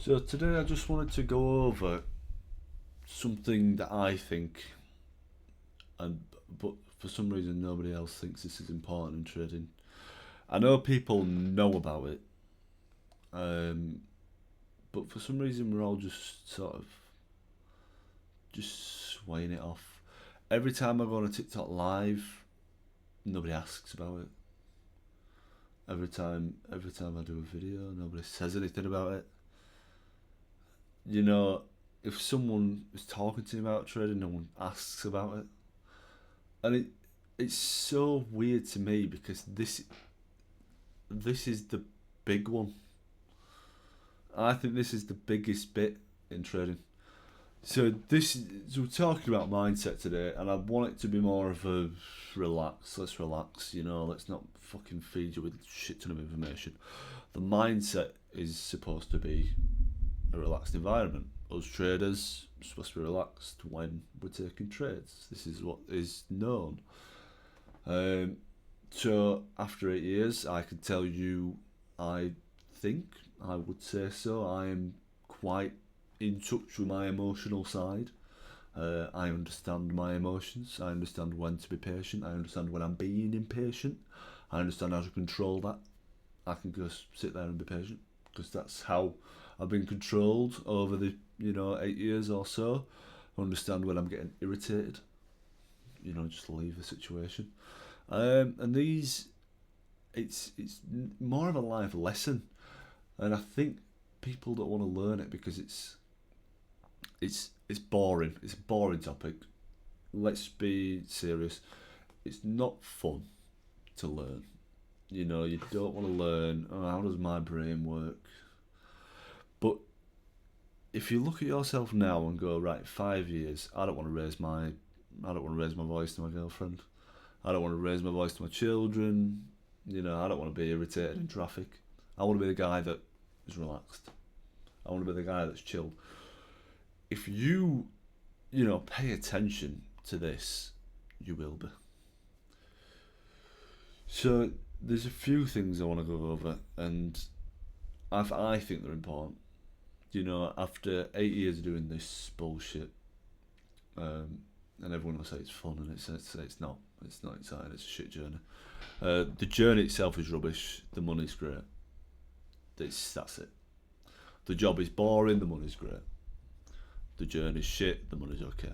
So today I just wanted to go over something that I think, and but for some reason nobody else thinks this is important in trading. I know people know about it, um, but for some reason we're all just sort of just swaying it off. Every time I go on a TikTok live, nobody asks about it. Every time I do a video, nobody says anything about it. You know, if someone is talking to me about trading, no one asks about it, and it's so weird to me because this is the big one. I think this is the biggest bit in trading. So we're talking about mindset today, and I want it to be more of a relax. Let's relax, Let's not fucking feed you with shit ton of information. The mindset is supposed to be a relaxed environment. Us traders are supposed to be relaxed when we're taking trades. This is what is known. So after 8 years, I can tell you, I think I would say so. I am quite in touch with my emotional side. I understand my emotions. I understand when to be patient. I understand when I'm being impatient. I understand how to control that. I can just sit there and be patient because that's how I've been controlled over the 8 years or so. I understand when I'm getting irritated. Just leave the situation. And it's more of a life lesson, and I think people don't want to learn it because it's boring. It's a boring topic. Let's be serious. It's not fun to learn. You don't want to learn, how does my brain work? But if you look at yourself now and go, right, 5 years, I don't want to raise my voice to my girlfriend. I don't want to raise my voice to my children. I don't want to be irritated in traffic. I want to be the guy that is relaxed. I want to be the guy that's chill. If you, pay attention to this, you will be. So there's a few things I want to go over, and I think they're important. After 8 years of doing this bullshit, and everyone will say it's fun, and it's not. It's not exciting. It's a shit journey. The journey itself is rubbish. The money's great. That's it. The job is boring. The money's great. The journey's shit. The money's okay.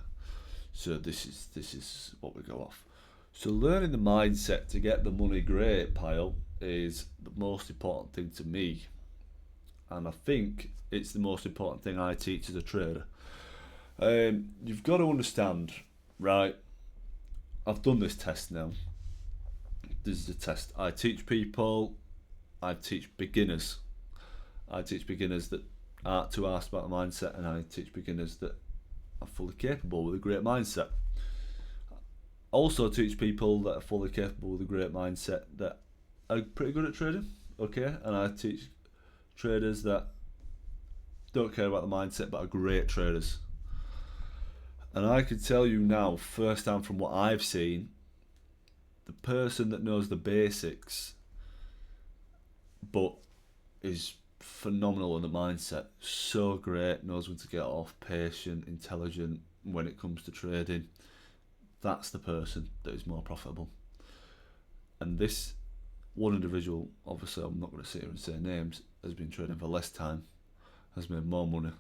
So this is what we go off. So learning the mindset to get the money great pile is the most important thing to me, and I think it's the most important thing I teach as a trader. You've got to understand, right? I've done this test now. This is a test. I teach people. I teach beginners. I teach beginners that aren't too asked about the mindset, and I teach beginners that are fully capable with a great mindset. I also teach people that are fully capable with a great mindset that are pretty good at trading. Okay, and I teach traders that don't care about the mindset but are great traders. And I can tell you now, firsthand from what I've seen, the person that knows the basics but is phenomenal in the mindset, so great, knows when to get off, patient, intelligent when it comes to trading, that's the person that is more profitable. And this one individual, obviously I'm not going to sit here and say names, has been trading for less time, has made more money.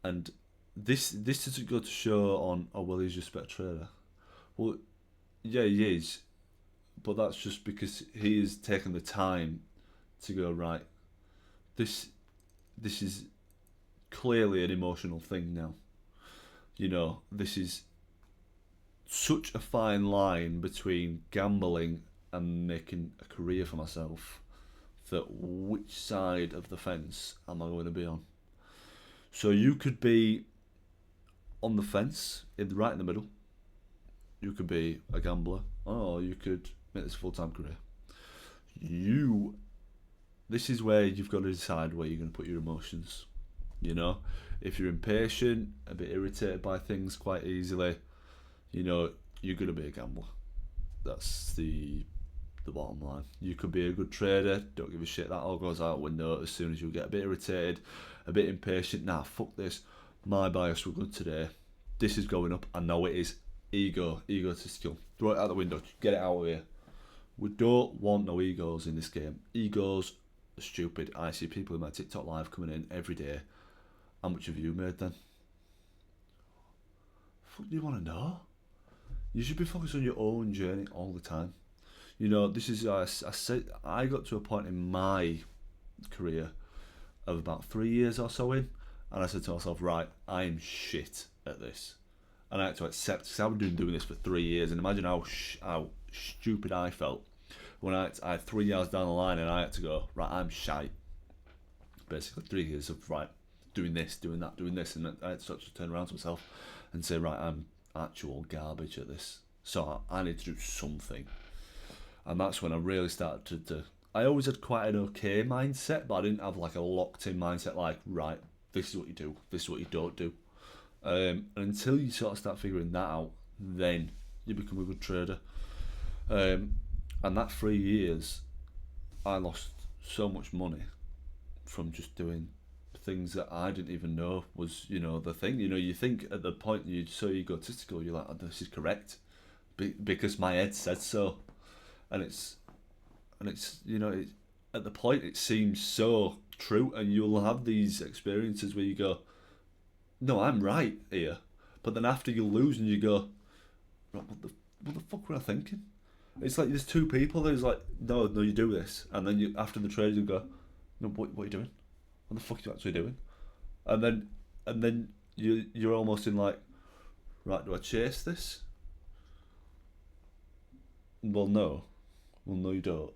And this doesn't go to show on, oh well, he's just a better trader. Well, yeah, he is, but that's just because he has taken the time to go, right, this is clearly an emotional thing now. This is such a fine line between gambling and making a career for myself, that which side of the fence am I going to be on? So you could be on the fence, right in the middle. You could be a gambler, or you could make this a full-time career. This is where you've got to decide where you're going to put your emotions. If you're impatient, a bit irritated by things quite easily, you're going to be a gambler. That's the the bottom line. You could be a good trader, don't give a shit, that all goes out the window as soon as you get a bit irritated, a bit impatient. Nah, fuck this. My bias were good today. This is going up. I know it is. Egotistical. Throw it out the window. Get it out of here. We don't want no egos in this game. Egos are stupid. I see people in my TikTok live coming in every day. How much have you made then? Fuck do you want to know? You should be focused on your own journey all the time. You know, this is, I got to a point in my career of about 3 years or so in, and I said to myself, right, I'm shit at this. And I had to accept, because I've been doing this for 3 years, and imagine how stupid I felt when I had 3 years down the line and I had to go, right, I'm shite. Basically 3 years of, right, doing this, doing that, doing this, and I had to start to turn around to myself and say, right, I'm actual garbage at this, so I need to do something. And that's when I really started to I always had quite an okay mindset, but I didn't have like a locked in mindset like, right, this is what you do, this is what you don't do. And until you sort of start figuring that out, then you become a good trader. And that 3 years, I lost so much money from just doing things that I didn't even know was, you know, the thing. You know, you think at the point you're so egotistical, you're like, oh, this is correct, because my head said so, and it's you know, at the point it seems so true, and you'll have these experiences where you go, no, I'm right here, but then after you lose and you go, what the fuck were I thinking? It's like there's two people. There's like, no, you do this, and then you after the trade you go, no, what are you doing? What the fuck are you actually doing? And then you're almost in like, right, do I chase this? Well, no, you don't.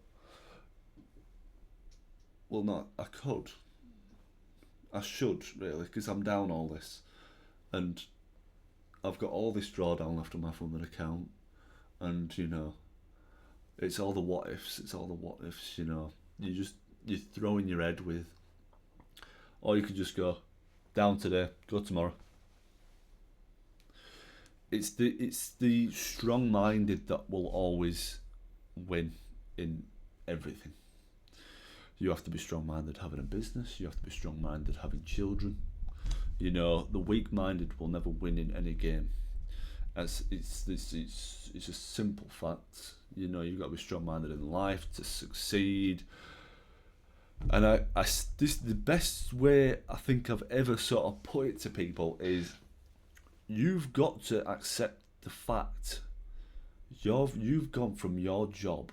Well, no, I could. I should really, because I'm down all this, and I've got all this drawdown left on my funded account, and you know, it's all the what ifs. You know, you throw in your head with, or you could just go down today, go tomorrow. It's the strong-minded that will always win in everything. You have to be strong-minded having a business. You have to be strong-minded having children. You know, the weak-minded will never win in any game. As it's a simple fact. You know, you've got to be strong-minded in life to succeed. And this the best way I think I've ever sort of put it to people is, you've got to accept the fact you've gone from your job,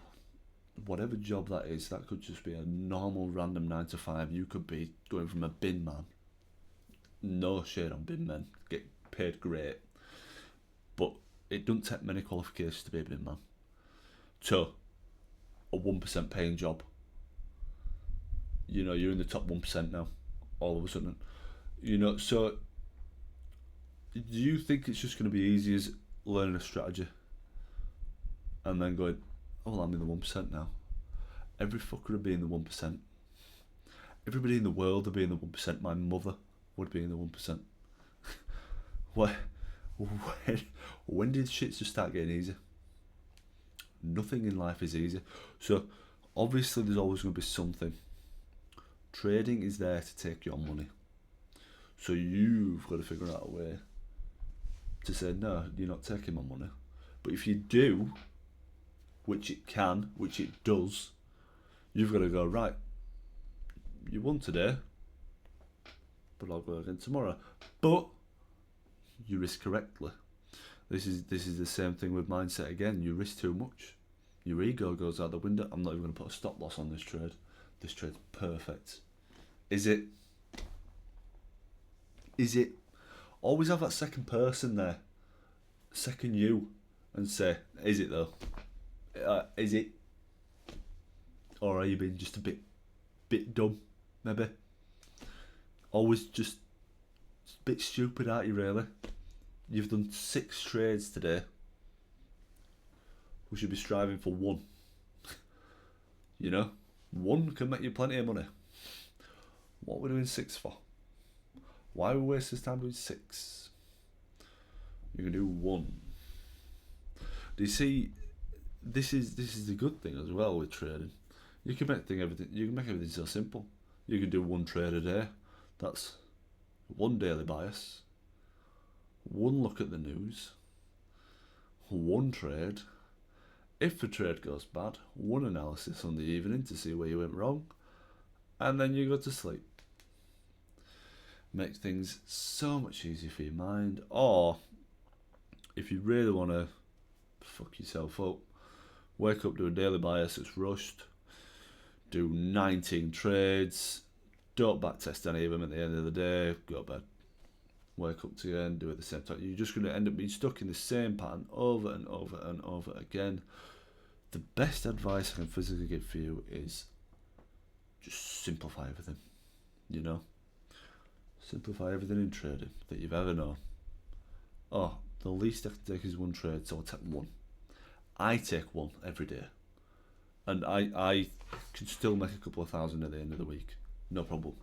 whatever job that is. That could just be a normal random 9 to 5. You could be going from a bin man. No shade on bin men, get paid great, but it doesn't take many qualifications to be a bin man, to a 1% paying job. You know, you're in the top 1% now, all of a sudden. You know, so do you think it's just going to be easy as learning a strategy and then going, oh, well, I'm in the 1% now? Every fucker would be in the 1%. Everybody in the world would be in the 1%. My mother would be in the 1%. When did shit just start getting easy? Nothing in life is easy. So obviously there's always going to be something. Trading is there to take your money. So you've got to figure out a way to say, no, you're not taking my money. But if you do, which it can, which it does, you've got to go, right, you won today, but I'll go again tomorrow. But you risk correctly. This is the same thing with mindset again. You risk too much. Your ego goes out the window. I'm not even going to put a stop loss on this trade. This trade's perfect. Is it? Always have that second person there, second you, and say, is it though? Is it? Or are you being just a bit dumb, maybe? Always just a bit stupid, aren't you, really? You've done 6 trades today. We should be striving for 1. You know? 1 can make you plenty of money. What are we doing 6 for? Why are we wasting time doing 6? You can do 1. Do you see, this is the good thing as well with trading. You can make everything so simple. You can do one trade a day. That's one daily bias, one look at the news, one trade. If the trade goes bad, one analysis on the evening to see where you went wrong, and then you go to sleep. Makes things so much easier for your mind. Or if you really want to fuck yourself up, wake up, do a daily bias that's rushed, do 19 trades, don't backtest any of them at the end of the day, go to bed. Wake up again, do it at the same time. You're just going to end up being stuck in the same pattern over and over and over again. The best advice I can physically give for you is just simplify everything. You know? Simplify everything in trading that you've ever known. Oh, the least I can take is one trade, so I'll take one. I take one every day. And I can still make a couple of thousand at the end of the week. No problem.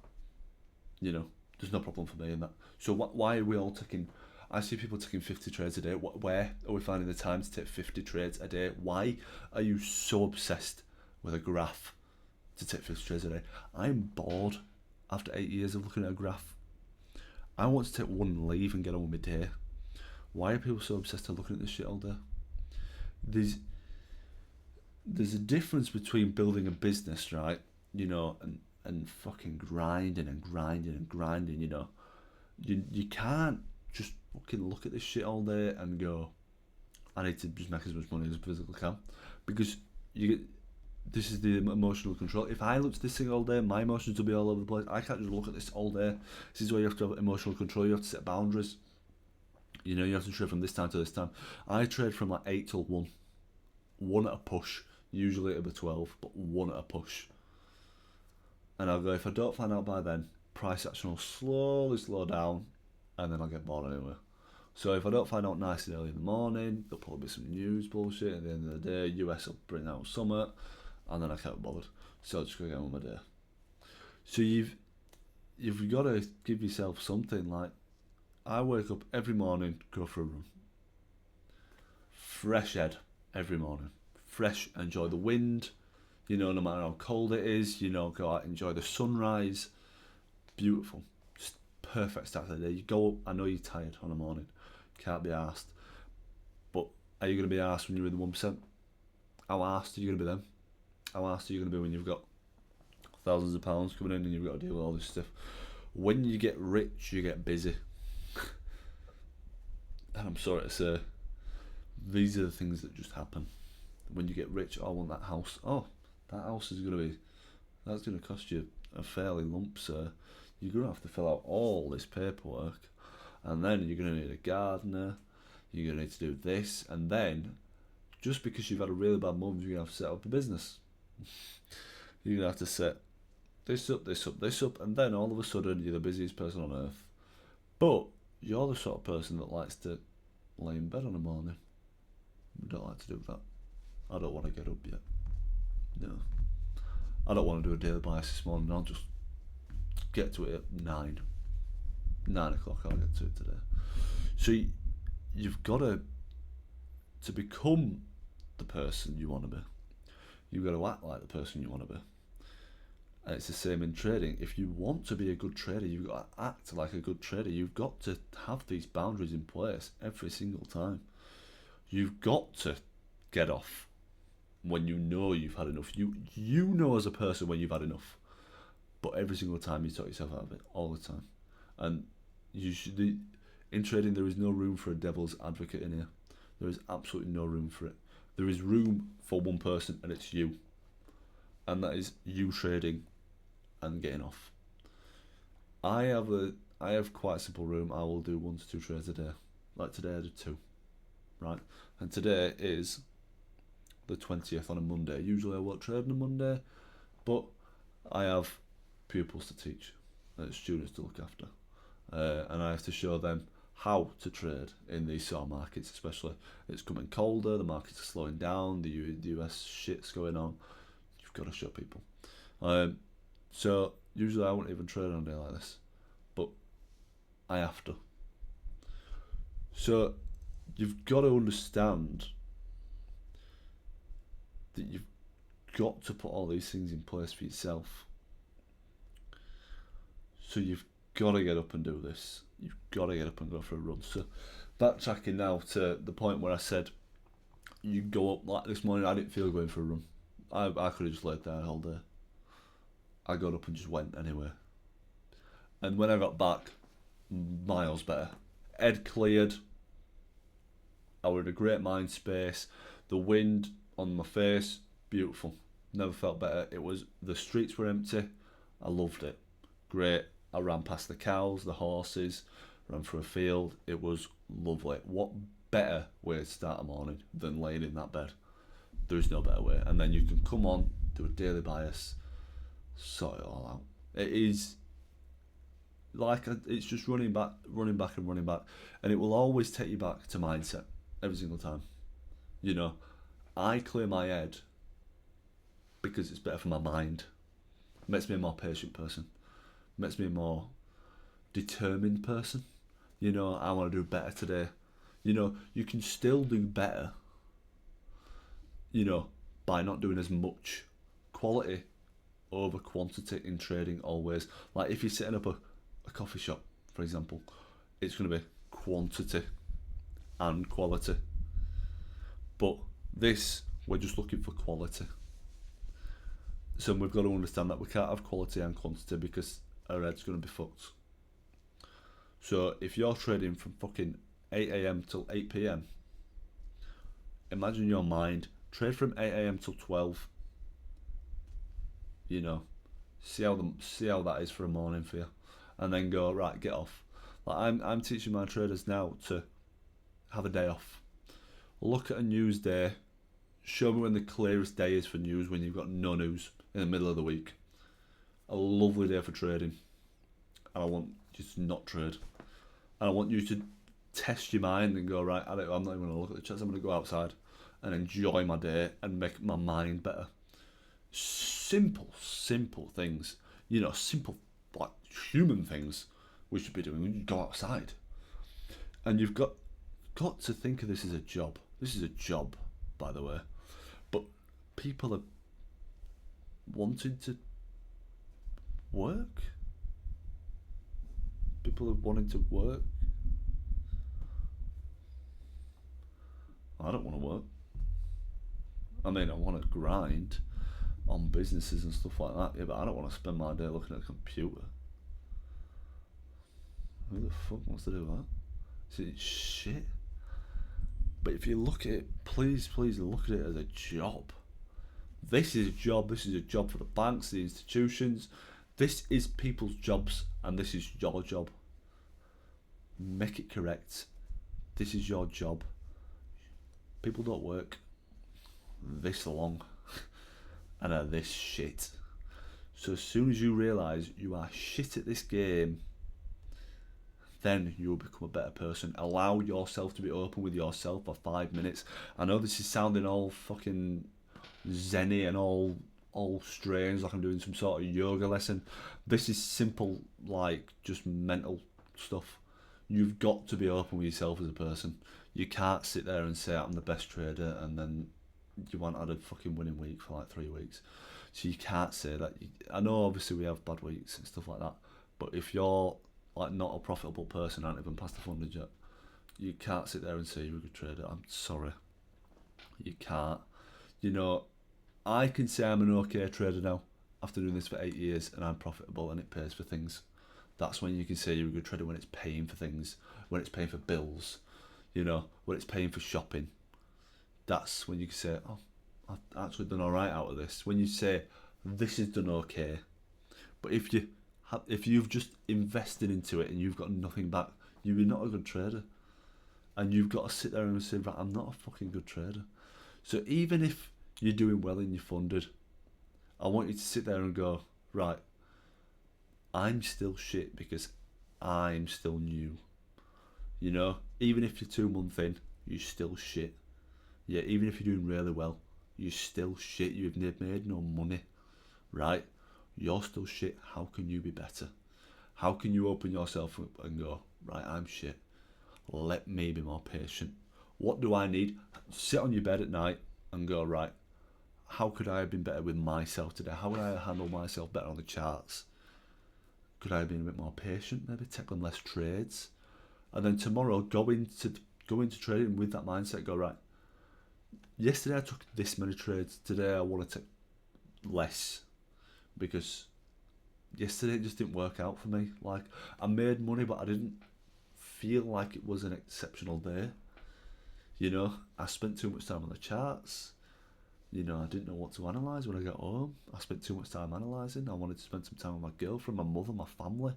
You know? There's no problem for me in that. So why are we all taking... I see people taking 50 trades a day. Where are we finding the time to take 50 trades a day? Why are you so obsessed with a graph to take 50 trades a day? I'm bored after 8 years of looking at a graph. I want to take one and leave and get on with my day. Why are people so obsessed with looking at this shit all day? There's a difference between building a business, right? You know, and fucking grinding and grinding and grinding, you know. You can't just fucking look at this shit all day and go, I need to just make as much money as I physically can. Because this is the emotional control. If I look at this thing all day, my emotions will be all over the place. I can't just look at this all day. This is where you have to have emotional control. You have to set boundaries. You know, you have to trade from this time to this time. I trade from like 8 till 1. 1 at a push. Usually it'll be 12, but 1 at a push. And I'll go, if I don't find out by then, price action will slowly slow down, and then I'll get bored anyway. So if I don't find out nice and early in the morning, there'll probably be some news bullshit. At the end of the day, US will bring out summer, and then I can't be bothered. So I'll just go get on with my day. So you've got to give yourself something like, I wake up every morning, go for a run. Fresh head every morning. Fresh, enjoy the wind. You know, no matter how cold it is, you know, go out, enjoy the sunrise. Beautiful. Just perfect start to the day. You go up, I know you're tired on a morning. Can't be arsed. But are you going to be arsed when you're in the 1%? How arsed are you going to be then? How arsed are you going to be when you've got thousands of pounds coming in and you've got to deal with all this stuff? When you get rich, you get busy. And I'm sorry to say, these are the things that just happen. When you get rich, oh, I want that house. Oh, that house is that's going to cost you a fairly lump, so you're going to have to fill out all this paperwork, and then you're going to need a gardener, you're going to need to do this, and then, just because you've had a really bad month, you're going to have to set up a business. You're going to have to set this up, this up, this up, and then all of a sudden, you're the busiest person on earth. But you're the sort of person that likes to lay in bed on a morning. I don't like to do that. I don't want to get up yet. No. I don't want to do a daily bias this morning. I'll just get to it at 9. 9 o'clock I'll get to it today. So you've got to become the person you want to be. You've got to act like the person you want to be. And it's the same in trading. If you want to be a good trader, you've got to act like a good trader. You've got to have these boundaries in place every single time. You've got to get off when you know you've had enough. You know as a person when you've had enough. But every single time you talk yourself out of it, all the time. And in trading, there is no room for a devil's advocate in here. There is absolutely no room for it. There is room for one person, and it's you. And that is you trading and getting off. I have quite a simple room. I will do 1 to 2 trades a day. Like today I did 2. Right? And today is the 20th on a Monday. Usually I won't trade on a Monday, but I have pupils to teach, students to look after, and I have to show them how to trade in these sort of markets. Especially, it's coming colder, the markets are slowing down, the US shit's going on. You've got to show people. So usually I won't even trade on a day like this, but I have to. So you've got to understand that you've got to put all these things in place for yourself. So you've got to get up and do this. You've got to get up and go for a run. So backtracking now to the point where I said you go up, like this morning I didn't feel going for a run. I could have just laid there all day. I got up and just went anyway. And when I got back, miles better. Head cleared. I was in a great mind space. The wind on my face, beautiful. Never felt better. The streets were empty. I loved it. Great. I ran past the cows, the horses, ran through a field. It was lovely. What better way to start a morning than laying in that bed? There is no better way. And then you can come on, do a daily bias, sort it all out. It is like it's just running back, and it will always take you back to mindset every single time. You know, I clear my head because it's better for my mind. It makes me a more patient person. It makes me a more determined person. You know, I want to do better today. You know, you can still do better, you know, by not doing as much. Quality over quantity in trading always. Like if you're setting up a coffee shop, for example, it's going to be quantity and quality. But this, we're just looking for quality. So we've got to understand that we can't have quality and quantity because our head's going to be fucked. So if you're trading from fucking 8 a.m. till 8 p.m, imagine your mind, trade from 8 a.m. till 12. You know, see how that is for a morning for you, and then go right, get off. Like I'm teaching my traders now to have a day off. Look at a news day. Show me when the clearest day is for news, when you've got no news in the middle of the week. A lovely day for trading. And I want you to not trade. And I want you to test your mind and go, right, I'm not even going to look at the charts. I'm going to go outside and enjoy my day and make my mind better. Simple things. You know, simple, like, human things we should be doing when you go outside. And you've got to think of this as a job. This is a job, by the way. But people are wanting to work. People are wanting to work. I don't want to work. I mean, I want to grind on businesses and stuff like that, yeah, but I don't want to spend my day looking at a computer. Who the fuck wants to do that? It's shit. But if you look at it, please look at it as a job. This is a job. This is a job for the banks, the institutions. This is people's jobs, and this is your job. Make it correct. This is your job. People don't work this long and are this shit. So as soon as you realise you are shit at this game, then you will become a better person. Allow yourself to be open with yourself for 5 minutes. I know this is sounding all fucking zen-y and all strange, like I'm doing some sort of yoga lesson. This is simple, like just mental stuff. You've got to be open with yourself as a person. You can't sit there and say I'm the best trader and then you haven't had a fucking winning week for like 3 weeks. So you can't say that. I know obviously we have bad weeks and stuff like that, but if you're like not a profitable person, aren't even past the 100 yet, you can't sit there and say you're a good trader. I'm sorry. You can't. You know, I can say I'm an okay trader now after doing this for 8 years and I'm profitable and it pays for things. That's when you can say you're a good trader, when it's paying for things, when it's paying for bills, you know, when it's paying for shopping. That's when you can say, oh, I've actually done all right out of this. When you say, this is done okay. But if you've just invested into it and you've got nothing back, you're not a good trader. And you've got to sit there and say, right, I'm not a fucking good trader. So even if you're doing well and you're funded, I want you to sit there and go, right, I'm still shit because I'm still new. You know, even if you're 2 months in, you're still shit. Yeah, even if you're doing really well, you're still shit. You've made no money, right? You're still shit. How can you be better? How can you open yourself up and go, right, I'm shit. Let me be more patient. What do I need? Sit on your bed at night and go, right, how could I have been better with myself today? How would I handle myself better on the charts? Could I have been a bit more patient? Maybe take on less trades, and then tomorrow go into trading with that mindset. Go, right, yesterday I took this many trades. Today I want to take less, because yesterday it just didn't work out for me. Like, I made money, but I didn't feel like it was an exceptional day. You know, I spent too much time on the charts. You know, I didn't know what to analyse when I got home. I spent too much time analysing. I wanted to spend some time with my girlfriend, my mother, my family.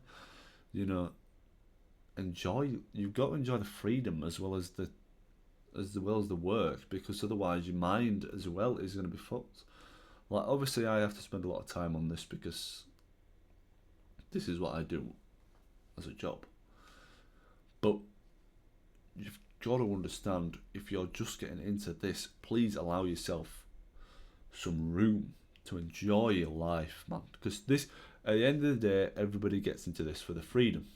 You know, you've got to enjoy the freedom as well as the work, because otherwise your mind as well is going to be fucked. Like, obviously I have to spend a lot of time on this because this is what I do as a job. But you've got to understand, if you're just getting into this, please allow yourself some room to enjoy your life, man. Because this, at the end of the day, everybody gets into this for the freedom.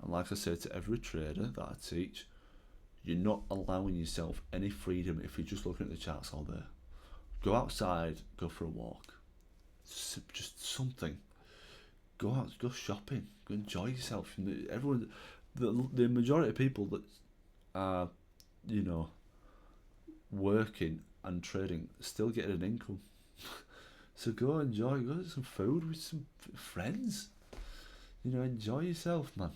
And like I said to every trader that I teach, you're not allowing yourself any freedom if you're just looking at the charts all day. Go outside, go for a walk, just something. Go out, go shopping, go enjoy yourself. Everyone, the majority of people that are, you know, working and trading still getting an income. So go enjoy, go get some food with some friends. You know, enjoy yourself, man.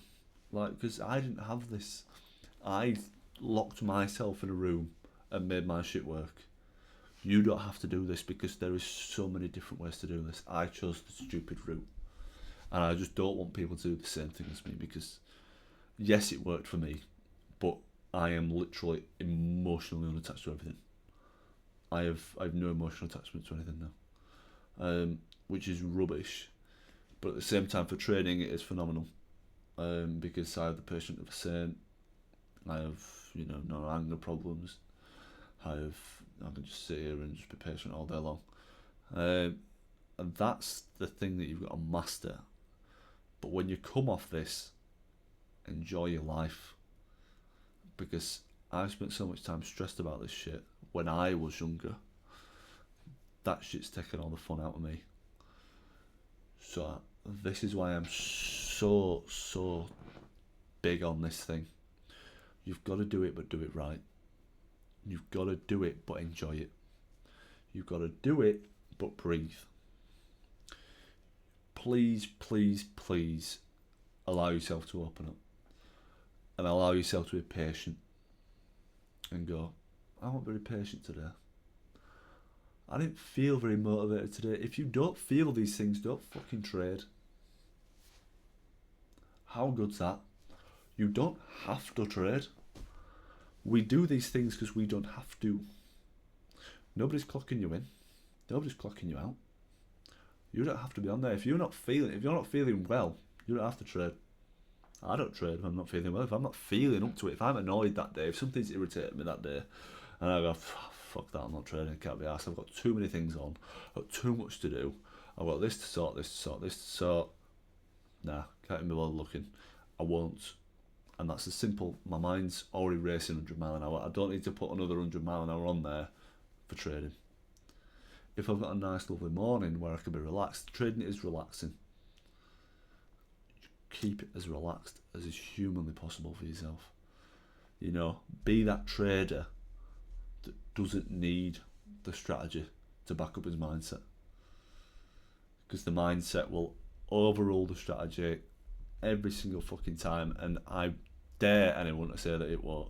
Like, because I didn't have this. I locked myself in a room and made my shit work. You don't have to do this, because there is so many different ways to do this. I chose the stupid route. And I just don't want people to do the same thing as me, because yes, it worked for me, but I am literally emotionally unattached to everything. I have no emotional attachment to anything now, which is rubbish. But at the same time, for trading, it is phenomenal, because I have the patience of a saint. I have, you know, no anger problems. I can just sit here and just be patient all day long, and that's the thing that you've got to master. But when you come off this, enjoy your life, because I spent so much time stressed about this shit when I was younger. That shit's taken all the fun out of me. So this is why I'm so big on this thing. You've got to do it, but do it right. You've got to do it, but enjoy it. You've got to do it, but breathe. Please, please, please allow yourself to open up, and allow yourself to be patient and go, I'm not very patient today. I didn't feel very motivated today. If you don't feel these things, don't fucking trade. How good's that? You don't have to trade. We do these things because we don't have to. Nobody's clocking you in. Nobody's clocking you out. You don't have to be on there. If you're not feeling well, you don't have to trade. I don't trade if I'm not feeling well. If I'm not feeling up to it, if I'm annoyed that day, if something's irritated me that day, and I go, fuck that, I'm not trading, can't be arsed. I've got too many things on. I've got too much to do. I've got this to sort, this to sort, this to sort. Nah, can't even be bothered looking. I won't. And that's as simple. My mind's already racing 100 mile an hour. I don't need to put another 100 mile an hour on there for trading. If I've got a nice lovely morning where I can be relaxed, trading is relaxing. Keep it as relaxed as is humanly possible for yourself. You know, be that trader that doesn't need the strategy to back up his mindset. Because the mindset will overrule the strategy every single fucking time, and I dare anyone to say that it won't,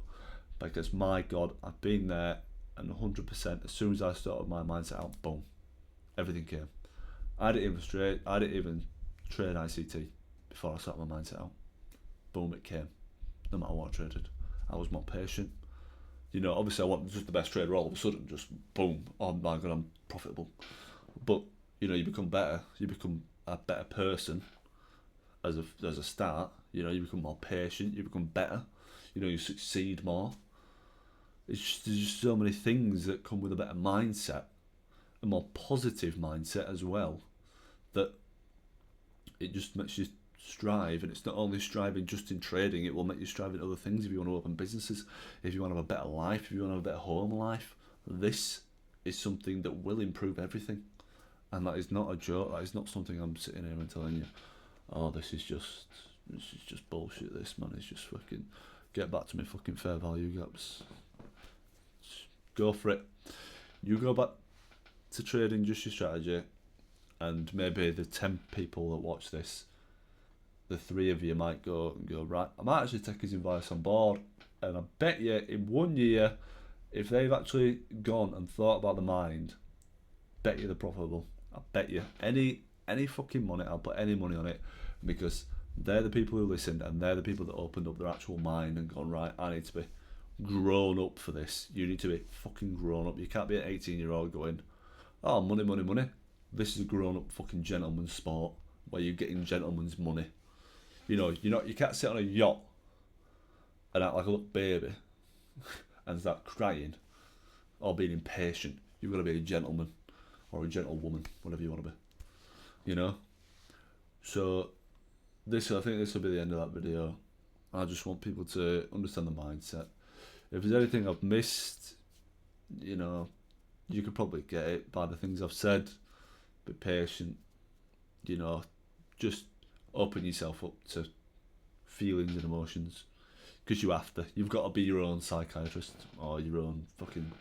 because my God, I've been there, and 100%, as soon as I started my mindset out, boom, everything came. I didn't even trade ICT before I started my mindset out. Boom, it came. No matter what I traded, I was more patient. You know, obviously I wasn't just the best trader all of a sudden, just boom, oh my God, I'm profitable. But you know, you become better, you become a better person as a start. You know, you become more patient, you become better, you know, you succeed more. There's just so many things that come with a better mindset, a more positive mindset as well, that it just makes you strive. And it's not only striving just in trading, it will make you strive in other things. If you want to open businesses, if you want to have a better life, if you want to have a better home life, this is something that will improve everything. And that is not a joke. That is not something I'm sitting here and telling you, oh, this is just bullshit, this, man. It's just fucking, get back to me fucking fair value gaps. Just go for it. You go back to trading just your strategy, and maybe the 10 people that watch this, the 3 of you might go, right, I might actually take his advice on board. And I bet you in 1 year, if they've actually gone and thought about the mind, bet you they're profitable. I bet you any fucking money, I'll put any money on it, because they're the people who listened, and they're the people that opened up their actual mind and gone, right, I need to be grown up for this. You need to be fucking grown up. You can't be an 18-year-old going, oh, money, money, money. This is a grown up fucking gentleman's sport where you're getting gentleman's money. You know, you can't sit on a yacht and act like a little baby and start crying or being impatient. You've got to be a gentleman or a gentlewoman, whatever you want to be. You know? So I think this will be the end of that video. I just want people to understand the mindset. If there's anything I've missed, you know, you could probably get it by the things I've said. Be patient, you know, just open yourself up to feelings and emotions, because you have to. You've got to be your own psychiatrist, or your own fucking,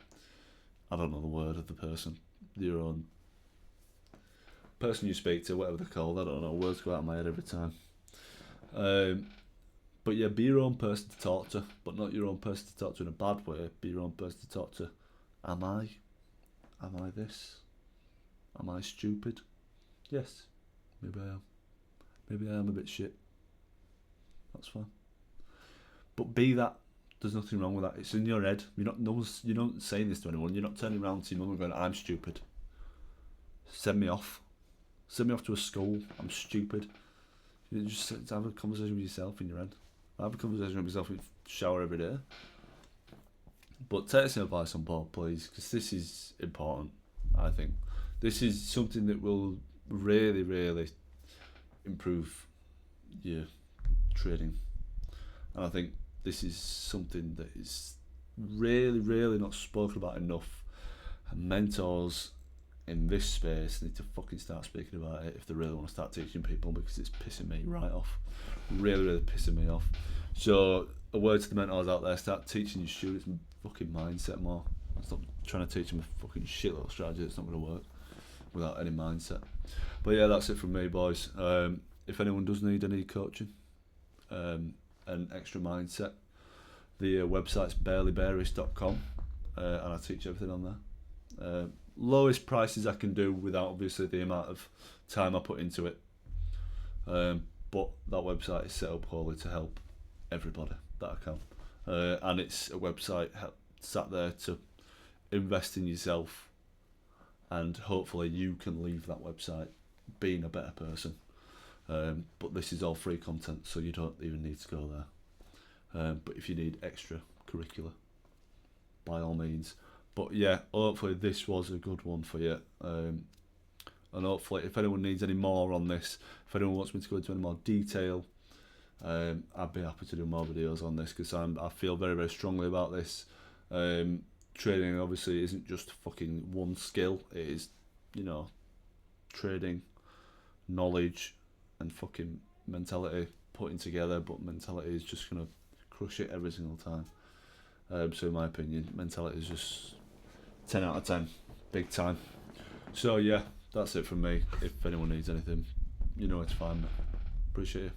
I don't know the word of the person, your own person you speak to, whatever they're called. I don't know, words go out of my head every time. But yeah, be your own person to talk to, but not your own person to talk to in a bad way. Be your own person to talk to. Am I this? Am I stupid? Yes, maybe I am. Maybe I am a bit shit. That's fine. But be that. There's nothing wrong with that. It's in your head. You're not saying this to anyone. You're not turning around to your mum and going, I'm stupid. Send me off. Send me off to a school. I'm stupid. You just have a conversation with yourself in your head. I have a conversation with myself in the shower every day. But take some advice on board, please, because this is important, I think. This is something that will really, really improve your trading. And I think this is something that is really, really not spoken about enough. And mentors in this space need to fucking start speaking about it if they really want to start teaching people, because it's pissing me right off. Really, really pissing me off. So a word to the mentors out there: start teaching your students fucking mindset more. Stop trying to teach them a fucking shit little strategy that's not going to work without any mindset. But yeah, that's it from me, boys. If anyone does need any coaching and extra mindset, the website's barelybearish.com, and I teach everything on there. Lowest prices I can do without obviously the amount of time I put into it. But that website is set up wholly to help everybody that I can. And it's a website sat there to invest in yourself, and hopefully you can leave that website being a better person. But this is all free content, so you don't even need to go there. But if you need extra curricular, by all means. But yeah, hopefully this was a good one for you. And hopefully if anyone needs any more on this, if anyone wants me to go into any more detail, I'd be happy to do more videos on this, because I feel very, very strongly about this. Trading obviously isn't just fucking one skill. It is, you know, trading, knowledge, and fucking mentality putting together. But mentality is just gonna crush it every single time. So in my opinion, mentality is just 10 out of 10, big time. So yeah, that's it from me. If anyone needs anything, you know it's fine. Appreciate you.